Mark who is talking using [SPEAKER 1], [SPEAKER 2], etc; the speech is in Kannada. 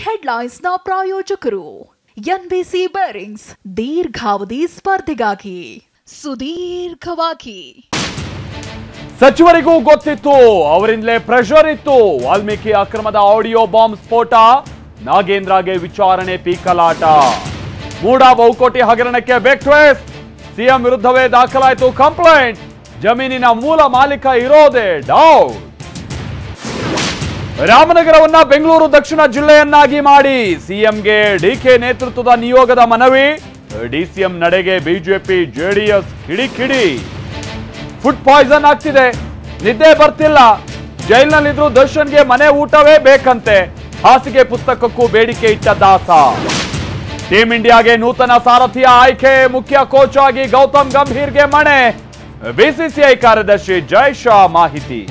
[SPEAKER 1] ಹೆಡ್ಲೈನ್ಸ್ ನ ಪ್ರಾಯೋಜಕರು ಎನ್ಬಿಸಿ ಬೇರಿಂಗ್ಸ್ ದೀರ್ಘಾವಧಿ ಸ್ಪರ್ಧೆಗಾಗಿ ಸುದೀರ್ಘವಾಗಿ.
[SPEAKER 2] ಸಚಿವರಿಗೂ ಗೊತ್ತಿತ್ತು, ಅವರಿಂದಲೇ ಪ್ರೆಷರ್ ಇತ್ತು. ವಾಲ್ಮೀಕಿ ಅಕ್ರಮದ ಆಡಿಯೋ ಬಾಂಬ್ ಸ್ಫೋಟ, ನಾಗೇಂದ್ರಗೆ ವಿಚಾರಣೆ ಪೀಕಲಾಟ. ಮೂಡಾ ಬಹುಕೋಟಿ ಹಗರಣಕ್ಕೆ ಬಿಗ್ ಟ್ವಿಸ್ಟ್, ಸಿಎಂ ವಿರುದ್ಧವೇ ದಾಖಲಾಯಿತು ಕಂಪ್ಲೇಂಟ್. ಜಮೀನಿನ ಮೂಲ ಮಾಲೀಕ ಇರೋದೇ ಡೌಟ್. ರಾಮನಗರವನ್ನ ಬೆಂಗಳೂರು ದಕ್ಷಿಣ ಜಿಲ್ಲೆಯನ್ನಾಗಿ ಮಾಡಿ ಸಿಎಂಗೆ ಡಿಕೆ ನೇತೃತ್ವದ ನಿಯೋಗದ ಮನವಿ. ಡಿಸಿಎಂ ನಡೆಗೆ ಬಿಜೆಪಿ ಜೆಡಿಎಸ್ ಕಿಡಿಕಿಡಿ. ಫುಡ್ ಪಾಯ್ಸನ್ ಆಗ್ತಿದೆ, ನಿದ್ದೆ ಬರ್ತಿಲ್ಲ, ಜೈಲಿನಲ್ಲಿದ್ರು ದರ್ಶನ್ಗೆ ಮನೆ ಊಟವೇ ಬೇಕಂತೆ. ಹಾಸಿಗೆ ಪುಸ್ತಕಕ್ಕೂ ಬೇಡಿಕೆ ಇಟ್ಟ ದಾಸ. ಟೀಂ ಇಂಡಿಯಾಗೆ ನೂತನ ಸಾರಥಿಯ ಆಯ್ಕೆ, ಮುಖ್ಯ ಕೋಚ್ ಆಗಿ ಗೌತಮ್ ಗಂಭೀರ್ಗೆ ಮಣೆ. ಬಿಸಿಸಿಐ ಕಾರ್ಯದರ್ಶಿ ಜೈ ಶಾ ಮಾಹಿತಿ.